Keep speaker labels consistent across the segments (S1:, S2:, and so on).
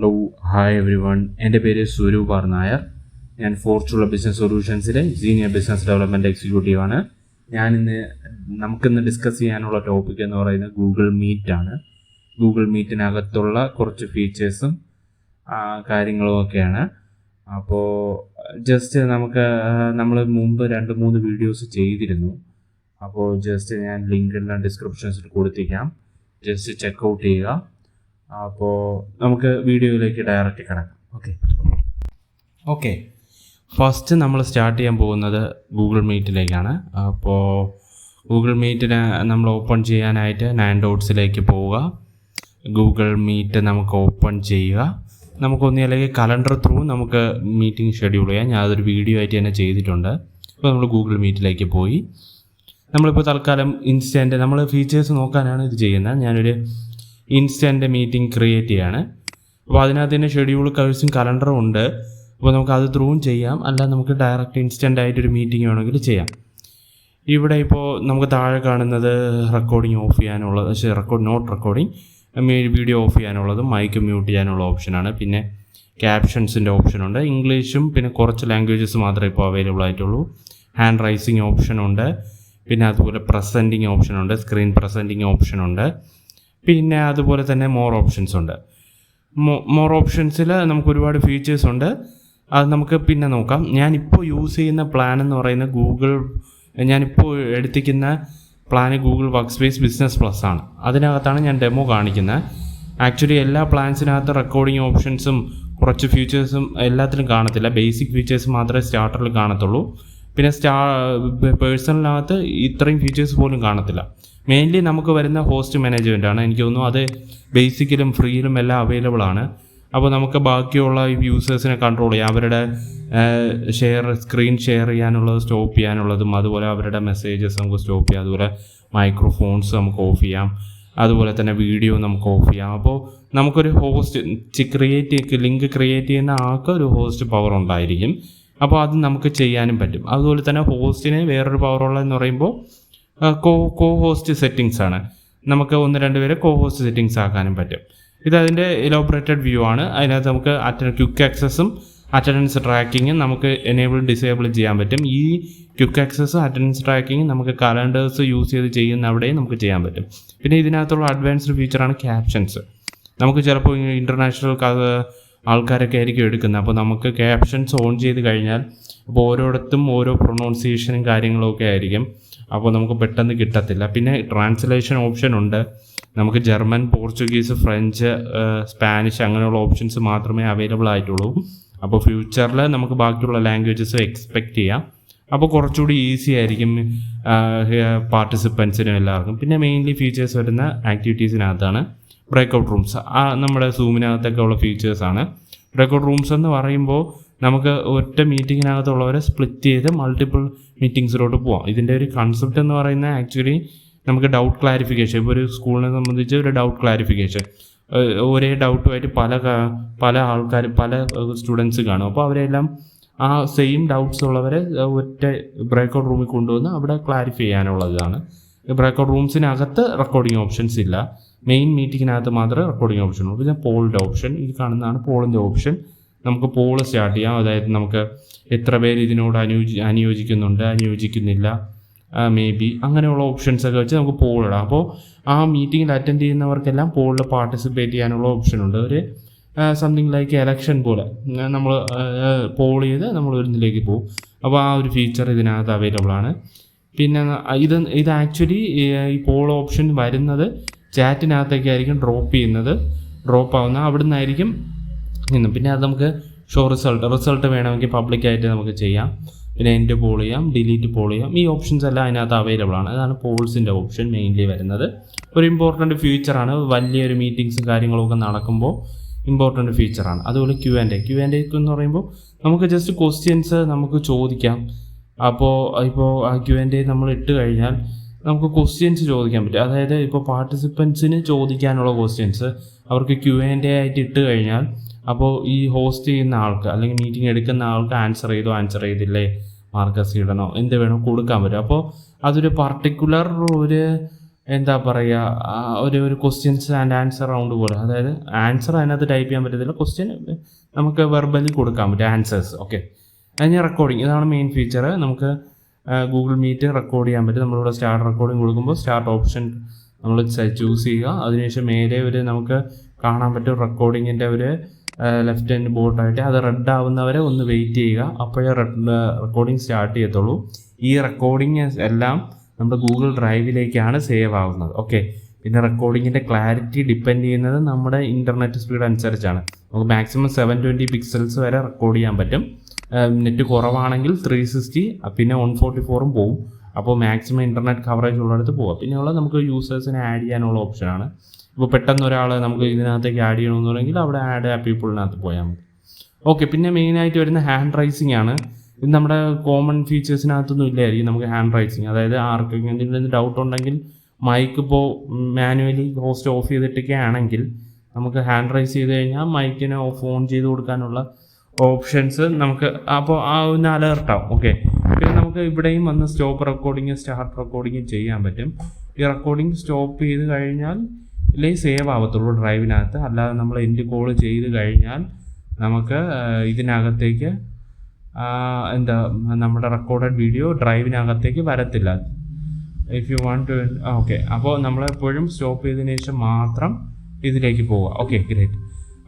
S1: Hello hi every one, എൻ്റെ പേര് സ്വരൂപ് നായർ. ഞാൻ ഫോർച്ചുള്ള ബിസിനസ് സൊല്യൂഷൻസിലെ സീനിയർ ബിസിനസ് ഡെവലപ്മെൻറ്റ് എക്സിക്യൂട്ടീവാണ്. നമുക്കിന്ന് ഡിസ്കസ് ചെയ്യാനുള്ള ടോപ്പിക് എന്ന് പറയുന്നത് ഗൂഗിൾ മീറ്റ് ആണ്. ഗൂഗിൾ മീറ്റിനകത്തുള്ള കുറച്ച് ഫീച്ചേഴ്സും കാര്യങ്ങളും ഒക്കെയാണ്. അപ്പോൾ ജസ്റ്റ് നമ്മൾ മുമ്പ് 2-3 വീഡിയോസ് ചെയ്തിരുന്നു. അപ്പോൾ ജസ്റ്റ് ഞാൻ ലിങ്ക് എല്ലാം ഡിസ്ക്രിപ്ഷൻസിൽ കൊടുത്തിരിക്കാം, ജസ്റ്റ് ചെക്കൗട്ട് ചെയ്യുക. അപ്പോൾ നമുക്ക് വീഡിയോയിലേക്ക് ഡയറക്റ്റ് കിടക്കാം. ഓക്കെ ഫസ്റ്റ് നമ്മൾ സ്റ്റാർട്ട് ചെയ്യാൻ പോകുന്നത് ഗൂഗിൾ മീറ്റിലേക്കാണ്. അപ്പോൾ ഗൂഗിൾ മീറ്റിന് നമ്മൾ ഓപ്പൺ ചെയ്യാനായിട്ട് 9 ഡോട്ട്സിലേക്ക് പോവുക. ഗൂഗിൾ മീറ്റ് നമുക്ക് ഓപ്പൺ ചെയ്യുക. നമുക്കൊന്നില്ലെങ്കിൽ കലണ്ടർ ത്രൂ നമുക്ക് മീറ്റിംഗ് ഷെഡ്യൂൾ ചെയ്യാം. ഞാൻ അതൊരു വീഡിയോ ആയിട്ട് തന്നെ ചെയ്തിട്ടുണ്ട്. അപ്പോൾ നമ്മൾ ഗൂഗിൾ മീറ്റിലേക്ക് പോയി. നമ്മളിപ്പോൾ തൽക്കാലം ഇൻസ്റ്റൻറ്റ് നമ്മൾ ഫീച്ചേഴ്സ് നോക്കാനാണ് ഇത് ചെയ്യുന്നത്. ഞാനൊരു ഇൻസ്റ്റൻറ്റ് മീറ്റിംഗ് ക്രിയേറ്റ് ചെയ്യാണ്. അപ്പോൾ അതിനകത്ത് തന്നെ ഷെഡ്യൂൾ കഴ്സും കലണ്ടറും ഉണ്ട്. അപ്പോൾ നമുക്ക് അത് ത്രൂവും ചെയ്യാം, അല്ല നമുക്ക് ഡയറക്റ്റ് ഇൻസ്റ്റൻ്റ് ആയിട്ടൊരു മീറ്റിംഗ് വേണമെങ്കിൽ ചെയ്യാം. ഇവിടെ ഇപ്പോൾ നമുക്ക് താഴെ കാണുന്നത് റെക്കോർഡിംഗ് ഓഫ് ചെയ്യാനുള്ളത്, നോട്ട് റെക്കോർഡിംഗ്, വീഡിയോ ഓഫ് ചെയ്യാനുള്ളതും മൈക്ക് മ്യൂട്ട് ചെയ്യാനുള്ള ഓപ്ഷനാണ്. പിന്നെ ക്യാപ്ഷൻസിൻ്റെ ഓപ്ഷനുണ്ട്, ഇംഗ്ലീഷും പിന്നെ കുറച്ച് ലാംഗ്വേജസ് മാത്രമേ ഇപ്പോൾ അവൈലബിൾ ആയിട്ടുള്ളൂ. ഹാൻഡ് റൈസിങ് ഓപ്ഷനുണ്ട്, പിന്നെ അതുപോലെ പ്രസൻറ്റിങ് ഓപ്ഷനുണ്ട്, സ്ക്രീൻ പ്രസൻറ്റിങ് ഓപ്ഷനുണ്ട്. പിന്നെ അതുപോലെ തന്നെ മോർ ഓപ്ഷൻസ് ഉണ്ട്. മോർ ഓപ്ഷൻസിൽ നമുക്ക് ഒരുപാട് ഫീച്ചേഴ്സ് ഉണ്ട്. അത് നമുക്ക് പിന്നെ നോക്കാം. ഞാനിപ്പോൾ യൂസ് ചെയ്യുന്ന പ്ലാൻ എന്ന് പറയുന്നത് ഞാനിപ്പോൾ എടുത്തിരിക്കുന്ന plan Google workspace business plus ആണ്. അതിനകത്താണ് ഞാൻ ഡെമോ കാണിക്കുന്നത്. ആക്ച്വലി എല്ലാ പ്ലാൻസിനകത്ത് റെക്കോർഡിംഗ് ഓപ്ഷൻസും കുറച്ച് ഫീച്ചേഴ്സും എല്ലാത്തിലും കാണത്തില്ല. ബേസിക് ഫീച്ചേഴ്സ് മാത്രമേ സ്റ്റാർട്ടറിൽ കാണത്തുള്ളൂ. പിന്നെ പേഴ്സണലിനകത്ത് ഇത്രയും ഫീച്ചേഴ്സ് പോലും കാണത്തില്ല. മെയിൻലി നമുക്ക് വരുന്ന ഹോസ്റ്റ് മാനേജ്മെൻ്റ് ആണ്. എനിക്ക് തോന്നുന്നു അത് ബേസിക്കിലും ഫ്രീയിലും എല്ലാം അവൈലബിൾ ആണ്. അപ്പോൾ നമുക്ക് ബാക്കിയുള്ള യൂസേഴ്സിനെ കൺട്രോൾ ചെയ്യാം. അവരുടെ സ്ക്രീൻ ഷെയർ ചെയ്യാനുള്ളത് സ്റ്റോപ്പ് ചെയ്യാനുള്ളതും, അതുപോലെ അവരുടെ മെസ്സേജസ് നമുക്ക് സ്റ്റോപ്പ് ചെയ്യാം. അതുപോലെ മൈക്രോഫോൺസ് നമുക്ക് ഓഫ് ചെയ്യാം. അതുപോലെ തന്നെ വീഡിയോ നമുക്ക് ഓഫ് ചെയ്യാം. അപ്പോൾ നമുക്കൊരു ഹോസ്റ്റ് ലിങ്ക് ക്രിയേറ്റ് ചെയ്യുന്ന ആൾക്ക് ഒരു ഹോസ്റ്റ് പവർ ഉണ്ടായിരിക്കും. അപ്പോൾ അത് നമുക്ക് ചെയ്യാനും പറ്റും. അതുപോലെ തന്നെ ഹോസ്റ്റിന് വേറൊരു പവറുള്ളതെന്ന് പറയുമ്പോൾ കോ ഹോസ്റ്റ് സെറ്റിങ്സ് ആണ്. നമുക്ക് 1-2 പേരെ കോ ഹോസ്റ്റ് സെറ്റിങ്സ് ആക്കാനും പറ്റും. ഇതതിൻ്റെ ഇലോബറേറ്റഡ് വ്യൂ ആണ്. അതിനകത്ത് നമുക്ക് ക്വിക്ക് ആക്സസും അറ്റൻഡൻസ് ട്രാക്കിങ്ങും നമുക്ക് ഡിസേബിൾ ചെയ്യാൻ പറ്റും. ഈ ക്വിക്ക് ആക്സസും അറ്റൻഡൻസ് ട്രാക്കിങ്ങും നമുക്ക് കലണ്ടേഴ്സ് യൂസ് ചെയ്ത് ചെയ്യുന്നവിടെയും നമുക്ക് ചെയ്യാൻ പറ്റും. പിന്നെ ഇതിനകത്തുള്ള അഡ്വാൻസ്ഡ് ഫീച്ചറാണ് ക്യാപ്ഷൻസ്. നമുക്ക് ചിലപ്പോൾ ഇൻ്റർനാഷണൽ ആൾക്കാരൊക്കെ ആയിരിക്കും എടുക്കുന്നത്. അപ്പോൾ നമുക്ക് ക്യാപ്ഷൻസ് ഓൺ ചെയ്ത് കഴിഞ്ഞാൽ അപ്പോൾ ഓരോയിടത്തും ഓരോ പ്രൊനൗൺസിയേഷനും കാര്യങ്ങളൊക്കെ ആയിരിക്കും. അപ്പോൾ നമുക്ക് പെട്ടെന്ന് കിട്ടത്തില്ല. പിന്നെ ട്രാൻസ്ലേഷൻ ഓപ്ഷൻ ഉണ്ട്. നമുക്ക് ജർമ്മൻ, പോർച്ചുഗീസ്, ഫ്രഞ്ച്, സ്പാനിഷ് അങ്ങനെയുള്ള ഓപ്ഷൻസ് മാത്രമേ അവൈലബിൾ ആയിട്ടുള്ളൂ. അപ്പോൾ ഫ്യൂച്ചറിൽ നമുക്ക് ബാക്കിയുള്ള ലാംഗ്വേജസ് എക്സ്പെക്റ്റ് ചെയ്യാം. അപ്പോൾ കുറച്ചുകൂടി ഈസി ആയിരിക്കും പാർട്ടിസിപ്പൻസിനും എല്ലാവർക്കും. പിന്നെ മെയിൻലി ഫീച്ചേഴ്സ് വരുന്ന ആക്ടിവിറ്റീസിനകത്താണ് ബ്രേക്കൗട്ട് റൂംസ്. നമ്മുടെ സൂമിനകത്തൊക്കെ ഉള്ള ഫീച്ചേഴ്സാണ്. ബ്രേക്കൗട്ട് റൂംസ് എന്ന് പറയുമ്പോൾ നമുക്ക് ഒറ്റ മീറ്റിങ്ങിനകത്തുള്ളവരെ സ്പ്ലിറ്റ് ചെയ്ത് മൾട്ടിപ്പിൾ മീറ്റിങ്സിലോട്ട് പോവാം. ഇതിൻ്റെ ഒരു കൺസെപ്റ്റ് എന്ന് പറയുന്നത് ആക്ച്വലി നമുക്ക് ഡൗട്ട് ക്ലാരിഫിക്കേഷൻ, ഇപ്പോൾ ഒരു സ്കൂളിനെ സംബന്ധിച്ച് ഒരു ഡൗട്ട് ക്ലാരിഫിക്കേഷൻ, ഒരേ ഡൗട്ടുമായിട്ട് പല ആൾക്കാർ സ്റ്റുഡൻസ് കാണും. അപ്പോൾ അവരെല്ലാം ആ സെയിം ഡൗട്ട്സ് ഉള്ളവരെ ഒറ്റ ബ്രേക്കൗട്ട് റൂമിൽ കൊണ്ടുവന്ന് അവിടെ ക്ലാരിഫൈ ചെയ്യാനുള്ളതാണ്. ബ്രേക്കൗട്ട് റൂംസിനകത്ത് റെക്കോർഡിംഗ് ഓപ്ഷൻസ് ഇല്ല. മെയിൻ മീറ്റിങ്ങിനകത്ത് മാത്രമേ റെക്കോർഡിംഗ് ഓപ്ഷൻ ഉള്ളൂ. പിന്നെ പോളിൻ്റെ ഓപ്ഷൻ, ഇത് കാണുന്നതാണ് പോളിൻ്റെ ഓപ്ഷൻ. നമുക്ക് പോള് സ്റ്റാർട്ട് ചെയ്യാം. അതായത് നമുക്ക് എത്ര പേര് ഇതിനോട് അനുയോജിക്കുന്നില്ല, മേ ബി അങ്ങനെയുള്ള ഓപ്ഷൻസൊക്കെ വെച്ച് നമുക്ക് പോൾ ഇടാം. അപ്പോൾ ആ മീറ്റിങ്ങിൽ അറ്റൻഡ് ചെയ്യുന്നവർക്കെല്ലാം പോളിൽ പാർട്ടിസിപ്പേറ്റ് ചെയ്യാനുള്ള ഓപ്ഷനുണ്ട്. ഒരു സംതിങ് ലൈക്ക് എലക്ഷൻ പോലെ നമ്മൾ പോൾ ചെയ്ത് നമ്മൾ ഒരിതിലേക്ക് പോകും. അപ്പോൾ ആ ഒരു ഫീച്ചർ ഇതിനകത്ത് അവൈലബിൾ ആണ്. പിന്നെ ഇത് ആക്ച്വലി ഈ പോൾ ഓപ്ഷൻ വരുന്നത് ചാറ്റിനകത്തേക്കായിരിക്കും ഡ്രോപ്പ് ആവുന്ന അവിടെ നിന്നായിരിക്കും ഇന്ന്. പിന്നെ അത് നമുക്ക് റിസൾട്ട് വേണമെങ്കിൽ പബ്ലിക്കായിട്ട് നമുക്ക് ചെയ്യാം. പിന്നെ എൻഡ് പോൾ ചെയ്യാം, ഡിലീറ്റ് പോൾ ചെയ്യാം. ഈ ഓപ്ഷൻസ് എല്ലാം അതിനകത്ത് അവൈലബിൾ ആണ്. അതാണ് പോൾസിൻ്റെ ഓപ്ഷൻ മെയിൻലി വരുന്നത്. ഒരു ഇമ്പോർട്ടൻറ്റ് ഫീച്ചറാണ്. വലിയൊരു മീറ്റിങ്സും കാര്യങ്ങളൊക്കെ നടക്കുമ്പോൾ ഇമ്പോർട്ടൻറ്റ് ഫീച്ചറാണ്. അതുപോലെ ക്യു ആൻഡ് എ എന്ന് പറയുമ്പോൾ നമുക്ക് ജസ്റ്റ് ക്വസ്റ്റ്യൻസ് നമുക്ക് ചോദിക്കാം. അപ്പോൾ ആ ക്യു ആൻഡ് എ നമ്മൾ ഇട്ട് കഴിഞ്ഞാൽ നമുക്ക് ക്വസ്റ്റ്യൻസ് ചോദിക്കാൻ പറ്റും. അതായത് ഇപ്പോൾ പാർട്ടിസിപ്പൻസിന് ചോദിക്കാനുള്ള ക്വസ്റ്റ്യൻസ് അവർക്ക് ക്യു ആൻഡ് എ ആയിട്ട് ഇട്ട് കഴിഞ്ഞാൽ അപ്പോൾ ഈ ഹോസ്റ്റ് ചെയ്യുന്ന ആൾക്ക് അല്ലെങ്കിൽ മീറ്റിംഗ് എടുക്കുന്ന ആൾക്ക് ആൻസർ ചെയ്തില്ലേ, മാർക്കസ് ഇടണോ, എന്ത് വേണോ കൊടുക്കാൻ പറ്റും. അപ്പോൾ അതൊരു പർട്ടിക്കുലർ ഒരു എന്താ പറയുക, ഒരു ക്വസ്റ്റ്യൻസ് ആൻഡ് ആൻസർ റൗണ്ട് പോലെ. അതായത് ആൻസർ അതിനകത്ത് ടൈപ്പ് ചെയ്യാൻ പറ്റത്തില്ല, ക്വസ്റ്റ്യൻ നമുക്ക് വെർബലി കൊടുക്കാൻ പറ്റും ആൻസേഴ്സ്. ഓക്കെ, അതിന് റെക്കോർഡിങ്, ഇതാണ് മെയിൻ ഫീച്ചർ. നമുക്ക് ഗൂഗിൾ മീറ്റ് റെക്കോർഡ് ചെയ്യാൻ പറ്റും. നമ്മളിവിടെ സ്റ്റാർട്ട് റെക്കോർഡിങ് കൊടുക്കുമ്പോൾ സ്റ്റാർട്ട് ഓപ്ഷൻ നമ്മൾ ചൂസ് ചെയ്യുക. അതിനുശേഷം മേലെ നമുക്ക് കാണാൻ പറ്റും റെക്കോർഡിങ്ങിൻ്റെ ലെഫ്റ്റ് ഹാൻഡ് ബോർഡായിട്ട്. അത് റെഡ് ആവുന്നവരെ ഒന്ന് വെയിറ്റ് ചെയ്യുക, അപ്പോഴേ റെക്കോർഡിങ് സ്റ്റാർട്ട് ചെയ്യത്തുള്ളൂ. ഈ റെക്കോർഡിങ് എല്ലാം നമ്മുടെ ഗൂഗിൾ ഡ്രൈവിലേക്കാണ് സേവ് ആവുന്നത്. ഓക്കെ, പിന്നെ റെക്കോർഡിങ്ങിൻ്റെ ക്ലാരിറ്റി ഡിപ്പെൻഡ് ചെയ്യുന്നത് നമ്മുടെ ഇൻ്റർനെറ്റ് സ്പീഡ് അനുസരിച്ചാണ്. നമുക്ക് മാക്സിമം 720 പിക്സൽസ് വരെ റെക്കോർഡ് ചെയ്യാൻ പറ്റും. നെറ്റ് കുറവാണെങ്കിൽ 360, പിന്നെ 144 പോകും. അപ്പോൾ മാക്സിമം ഇൻ്റർനെറ്റ് കവറേജ് ഉള്ളിടത്ത് പോകാം. പിന്നെയുള്ള നമുക്ക് യൂസേഴ്സിനെ ആഡ് ചെയ്യാനുള്ള ഓപ്ഷനാണ്. ഇപ്പോൾ പെട്ടെന്ന് ഒരാൾ നമുക്ക് ഇതിനകത്തേക്ക് ആഡ് ചെയ്യണമെന്നുണ്ടെങ്കിൽ അവിടെ ആഡ് ആ പീപ്പിളിനകത്ത് പോയാൽ മതി. ഓക്കെ, പിന്നെ മെയിനായിട്ട് വരുന്ന ഹാൻഡ് റൈസിംഗ് ആണ്. ഇത് നമ്മുടെ കോമൺ ഫീച്ചേഴ്സിനകത്തൊന്നും ഇല്ലായിരിക്കും നമുക്ക് ഹാൻഡ് റൈസിങ്. അതായത് ആർക്കെങ്കിലും എന്തെങ്കിലും ഡൗട്ട് ഉണ്ടെങ്കിൽ മൈക്ക് ഇപ്പോൾ മാനുവലി ഹോസ്റ്റ് ഓഫ് ചെയ്തിട്ടൊക്കെ ആണെങ്കിൽ നമുക്ക് ഹാൻഡ് റൈസ് ചെയ്ത് കഴിഞ്ഞാൽ മൈക്കിനെ ഓൺ ചെയ്ത് കൊടുക്കാനുള്ള ഓപ്ഷൻസ് നമുക്ക് അപ്പോൾ ഒന്ന് അലേർട്ടാവും. ഓക്കെ, പിന്നെ നമുക്ക് ഇവിടെയും വന്ന് സ്റ്റോപ്പ് റെക്കോർഡിങ് സ്റ്റാർട്ട് റെക്കോർഡിങ് ചെയ്യാൻ പറ്റും. ഈ റെക്കോർഡിങ് സ്റ്റോപ്പ് ചെയ്ത് കഴിഞ്ഞാൽ ഇല്ലേ സേവ് ആവത്തുള്ളൂ ഡ്രൈവിനകത്ത്. അല്ലാതെ നമ്മൾ എൻഡ് കോൾ ചെയ്ത് കഴിഞ്ഞാൽ നമുക്ക് ഇതിനകത്തേക്ക് നമ്മുടെ റെക്കോർഡഡ് വീഡിയോ ഡ്രൈവിനകത്തേക്ക് വരത്തില്ല. If you want to okay, അപ്പോൾ നമ്മളെപ്പോഴും സ്റ്റോപ്പ് ചെയ്തതിന് ശേഷം മാത്രം ഇതിലേക്ക് പോവുക. Okay, great.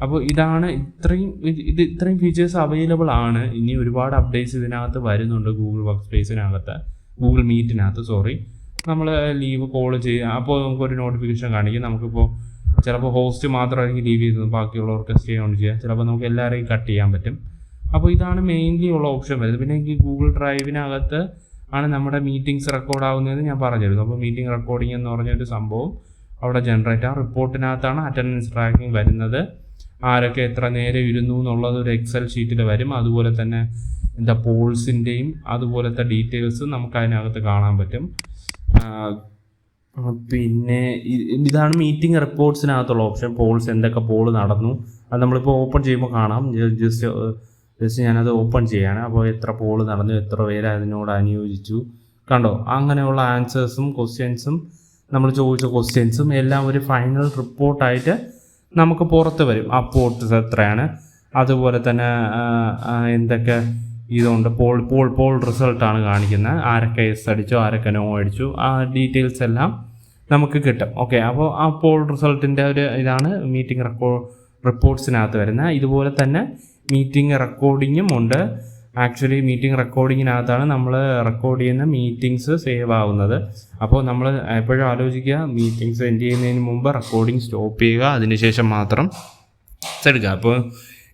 S1: അപ്പോൾ ഇതാണ് ഇത്രയും ഫീച്ചേഴ്സ് അവൈലബിൾ ആണ്. ഇനി ഒരുപാട് അപ്ഡേറ്റ്സ് ഇതിനകത്ത് വരുന്നുണ്ട് ഗൂഗിൾ വർക്ക് സ്പേസിനകത്ത്, ഗൂഗിൾ മീറ്റിനകത്ത്. നമ്മൾ ലീവ് കോൾ ചെയ്യുക, അപ്പോൾ നമുക്കൊരു നോട്ടിഫിക്കേഷൻ കാണിക്കും. നമുക്കിപ്പോൾ ചിലപ്പോൾ ഹോസ്റ്റ് മാത്രമായിരിക്കും ലീവ് ചെയ്യുന്നത്, ബാക്കിയുള്ളവർക്ക് സ്റ്റേ ഓൺ ചെയ്യാം. ചിലപ്പോൾ നമുക്ക് എല്ലാവരെയും കട്ട് ചെയ്യാൻ പറ്റും. അപ്പോൾ ഇതാണ് മെയിൻലി ഉള്ള ഓപ്ഷൻ വരുന്നത്. പിന്നെ ഈ ഗൂഗിൾ ഡ്രൈവിനകത്ത് ആണ് നമ്മുടെ മീറ്റിംഗ്സ് റെക്കോർഡ് ആവുന്നതെന്ന് ഞാൻ പറഞ്ഞിരുന്നു. അപ്പോൾ മീറ്റിംഗ് റെക്കോർഡിംഗ് എന്ന് പറഞ്ഞൊരു സംഭവം അവിടെ ജനറേറ്റ് ആ റിപ്പോർട്ടിനകത്താണ് അറ്റൻഡൻസ് ട്രാക്കിംഗ് വരുന്നത്. ആരൊക്കെ എത്ര നേരം ഇരുന്നു എന്നുള്ളത് ഒരു എക്സൽ ഷീറ്റിൽ വരും. അതുപോലെ തന്നെ പോൾസിൻ്റെയും അതുപോലത്തെ ഡീറ്റെയിൽസ് നമുക്ക് അതിനകത്ത് കാണാൻ പറ്റും. പിന്നെ ഇതാണ് മീറ്റിംഗ് റിപ്പോർട്ട്സിനകത്തുള്ള ഓപ്ഷൻ. പോൾസ്, എന്തൊക്കെ പോൾ നടന്നു, അത് നമ്മളിപ്പോൾ ഓപ്പൺ ചെയ്യുമ്പോൾ കാണാം. ജസ്റ്റ് ഞാനത് ഓപ്പൺ ചെയ്യാണ്. അപ്പോൾ എത്ര പോൾ നടന്നു, എത്ര പേര് അതിനോട് അനുയോജിച്ചു, കണ്ടോ? അങ്ങനെയുള്ള ആൻസേഴ്സും ക്വസ്റ്റ്യൻസും നമ്മൾ ചോദിച്ച ക്വസ്റ്റ്യൻസും എല്ലാം ഒരു ഫൈനൽ റിപ്പോർട്ടായിട്ട് നമുക്ക് പുറത്ത് വരും. ആ പോൾസ് എത്രയാണ്, അതുപോലെ തന്നെ എന്തൊക്കെ ഇതുണ്ട്, പോൾ റിസൾട്ടാണ് കാണിക്കുന്നത്. ആരൊക്കെ എസ് അടിച്ചു, ആരൊക്കെ നോ അടിച്ചു, ആ ഡീറ്റെയിൽസ് എല്ലാം നമുക്ക് കിട്ടും. ഓക്കെ, അപ്പോൾ ആ പോൾ റിസൾട്ടിൻ്റെ ഇതാണ് മീറ്റിംഗ് റിപ്പോർട്ട്സിനകത്ത് വരുന്നത്. ഇതുപോലെ തന്നെ മീറ്റിംഗ് റെക്കോർഡിങ്ങും ഉണ്ട്. ആക്ച്വലി മീറ്റിംഗ് റെക്കോർഡിങ്ങിനകത്താണ് നമ്മൾ റെക്കോർഡ് ചെയ്യുന്ന മീറ്റിംഗ്സ് സേവ് ആവുന്നത്. അപ്പോൾ നമ്മൾ എപ്പോഴും ആലോചിക്കുക, മീറ്റിംഗ്സ് എൻഡ് ചെയ്യുന്നതിന് മുമ്പ് റെക്കോർഡിങ് സ്റ്റോപ്പ് ചെയ്യുക, അതിനുശേഷം മാത്രം എടുക്കുക. അപ്പോൾ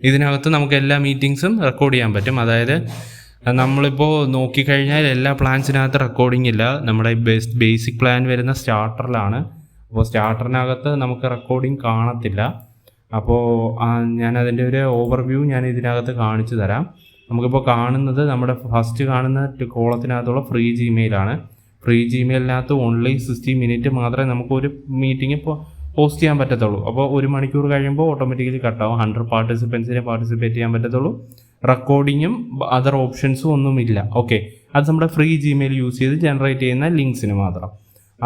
S1: ഇതിനകത്ത് നമുക്ക് എല്ലാ മീറ്റിംഗ്സും റെക്കോർഡ് ചെയ്യാൻ പറ്റും. അതായത് നമ്മളിപ്പോൾ നോക്കിക്കഴിഞ്ഞാൽ എല്ലാ പ്ലാൻസിനകത്ത് റെക്കോർഡിംഗ് ഇല്ല. നമ്മുടെ ബേസിക് പ്ലാൻ വരുന്ന സ്റ്റാർട്ടറിലാണ്. അപ്പോൾ സ്റ്റാർട്ടറിനകത്ത് നമുക്ക് റെക്കോർഡിംഗ് കാണത്തില്ല. അപ്പോൾ ഞാനതിൻ്റെ ഒരു ഓവർവ്യൂ ഞാൻ ഇതിനകത്ത് കാണിച്ചു തരാം. നമുക്കിപ്പോൾ കാണുന്നത് നമ്മുടെ ഫസ്റ്റ് കാണുന്ന കോളത്തിനകത്തുള്ള ഫ്രീ ജിമെയിലാണ്. ഫ്രീ ജിമെയിലിനകത്ത് ഓൺലി 60 മിനിറ്റ് മാത്രമേ നമുക്കൊരു മീറ്റിംഗ് പോസ്റ്റ് ചെയ്യാൻ പറ്റത്തുള്ളൂ. അപ്പോൾ 1 മണിക്കൂർ കഴിയുമ്പോൾ ഓട്ടോമാറ്റിക്കലി കട്ടാവും. 100 പാർട്ടിസിപ്പൻസിനെ പാർട്ടിസിപ്പേറ്റ് ചെയ്യാൻ പറ്റത്തുള്ളൂ. റെക്കോർഡിങ്ങും അതർ ഓപ്ഷൻസും ഒന്നുമില്ല. ഓക്കെ, അത് നമ്മുടെ ഫ്രീ ജിമെയിൽ യൂസ് ചെയ്ത് ജനറേറ്റ് ചെയ്യുന്ന ലിങ്ക്സിന് മാത്രം.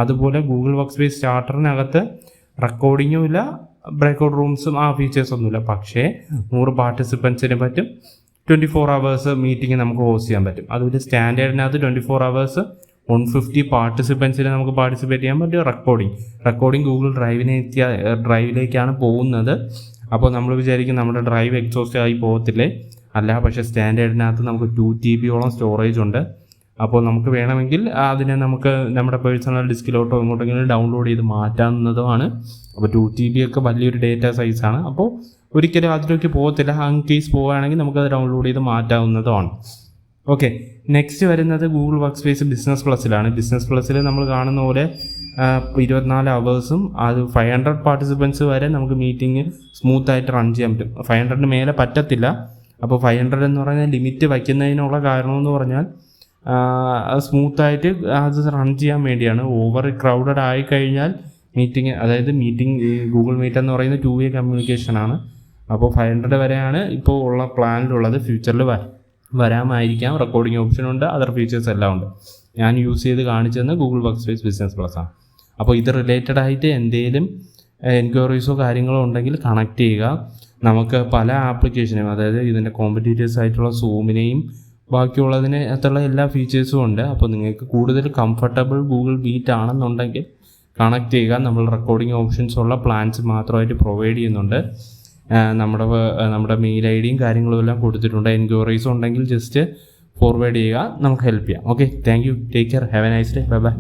S1: അതുപോലെ ഗൂഗിൾ വർക്ക് സ്പേസ് സ്റ്റാർട്ടറിനകത്ത് റെക്കോർഡിങ്ങും ഇല്ല, ബ്രേക്കൗട്ട് റൂംസും ആ ഫീച്ചേഴ്സൊന്നുമില്ല. പക്ഷേ 100 പാർട്ടിസിപ്പൻസിന് പറ്റും. 24 hours മീറ്റിംഗ് നമുക്ക് ഹോസ്റ്റ് ചെയ്യാൻ പറ്റും. അതുപോലെ സ്റ്റാൻഡേർഡിനകത്ത് 24 hours 150 പാർട്ടിസിപ്പൻസിനെ നമുക്ക് പാർട്ടിസിപ്പേറ്റ് ചെയ്യാൻ പറ്റും. റെക്കോർഡിംഗ് ഗൂഗിൾ ഡ്രൈവിലേക്കാണ് പോകുന്നത്. അപ്പോൾ നമ്മൾ വിചാരിക്കും നമ്മുടെ ഡ്രൈവ് എക്സോസ്റ്റ് ആയി പോകത്തില്ലേ? അല്ല, പക്ഷേ സ്റ്റാൻഡേർഡിനകത്ത് നമുക്ക് 2 GB സ്റ്റോറേജ് ഉണ്ട്. അപ്പോൾ നമുക്ക് വേണമെങ്കിൽ അതിനെ നമുക്ക് നമ്മുടെ പേഴ്സണൽ ഡിസ്കിലോട്ടോ എങ്ങോട്ടെങ്കിലും ഡൗൺലോഡ് ചെയ്ത് മാറ്റാവുന്നതുമാണ്. അപ്പോൾ 2 GB ഒക്കെ വലിയൊരു ഡേറ്റ സൈസാണ്. അപ്പോൾ ഒരിക്കലും അതിലേക്ക് പോകത്തില്ല. ഹാങ് കേസ് പോവുകയാണെങ്കിൽ നമുക്കത് ഡൗൺലോഡ് ചെയ്ത് മാറ്റാവുന്നതുമാണ്. ഓക്കെ, നെക്സ്റ്റ് വരുന്നത് ഗൂഗിൾ വർക്ക് സ്പേസ് ബിസിനസ് പ്ലസിലാണ്. ബിസിനസ് പ്ലസിൽ നമ്മൾ കാണുന്ന പോലെ 24 hours അത് 500 പാർട്ടിസിപ്പൻസ് വരെ നമുക്ക് മീറ്റിംഗ് സ്മൂത്തായിട്ട് റൺ ചെയ്യാൻ പറ്റും. 500 മേലെ പറ്റത്തില്ല. അപ്പോൾ 500 എന്ന് പറയുന്ന ലിമിറ്റ് വയ്ക്കുന്നതിനുള്ള കാരണമെന്ന് പറഞ്ഞാൽ സ്മൂത്തായിട്ട് അത് റൺ ചെയ്യാൻ വേണ്ടിയാണ്. ഓവർ ക്രൗഡഡ് ആയിക്കഴിഞ്ഞാൽ മീറ്റിംഗ് ഗൂഗിൾ മീറ്റ് എന്ന് പറയുന്നത് 2-way കമ്മ്യൂണിക്കേഷനാണ്. അപ്പോൾ 500 വരെയാണ് ഇപ്പോൾ ഉള്ള പ്ലാനിലുള്ളത്. ഫ്യൂച്ചറിൽ വരാമായിരിക്കാം. റെക്കോർഡിംഗ് ഓപ്ഷൻ ഉണ്ട്, അതർ ഫീച്ചേഴ്സ് എല്ലാം ഉണ്ട്. ഞാൻ യൂസ് ചെയ്ത് കാണിച്ചതെന്ന് Google workspace business plus ആണ്. അപ്പോൾ ഇത് റിലേറ്റഡ് ആയിട്ട് എന്തെങ്കിലും എൻക്വയറീസോ കാര്യങ്ങളോ ഉണ്ടെങ്കിൽ കണക്ട് ചെയ്യുക. നമുക്ക് പല ആപ്ലിക്കേഷനും, അതായത് ഇതിൻ്റെ കോമ്പറ്റീറ്റേഴ്സ് ആയിട്ടുള്ള സൂമിനെയും ബാക്കിയുള്ളതിന് അകത്തുള്ള എല്ലാ ഫീച്ചേഴ്സും ഉണ്ട്. അപ്പോൾ നിങ്ങൾക്ക് കൂടുതൽ കംഫർട്ടബിൾ ഗൂഗിൾ മീറ്റ് ആണെന്നുണ്ടെങ്കിൽ കണക്ട് ചെയ്യുക. നമ്മൾ റെക്കോർഡിംഗ് ഓപ്ഷൻസ് ഉള്ള പ്ലാൻസ് മാത്രമായിട്ട് പ്രൊവൈഡ് ചെയ്യുന്നുണ്ട്. നമ്മുടെ മെയിൽ ഐ ഡിയും കാര്യങ്ങളും എല്ലാം കൊടുത്തിട്ടുണ്ട്. എൻക്വയറീസ് ഉണ്ടെങ്കിൽ ജസ്റ്റ് ഫോർവേഡ് ചെയ്യുക, നമുക്ക് ഹെൽപ്പ് ചെയ്യാം. Okay, thank you, take care, have A nice day, bye bye.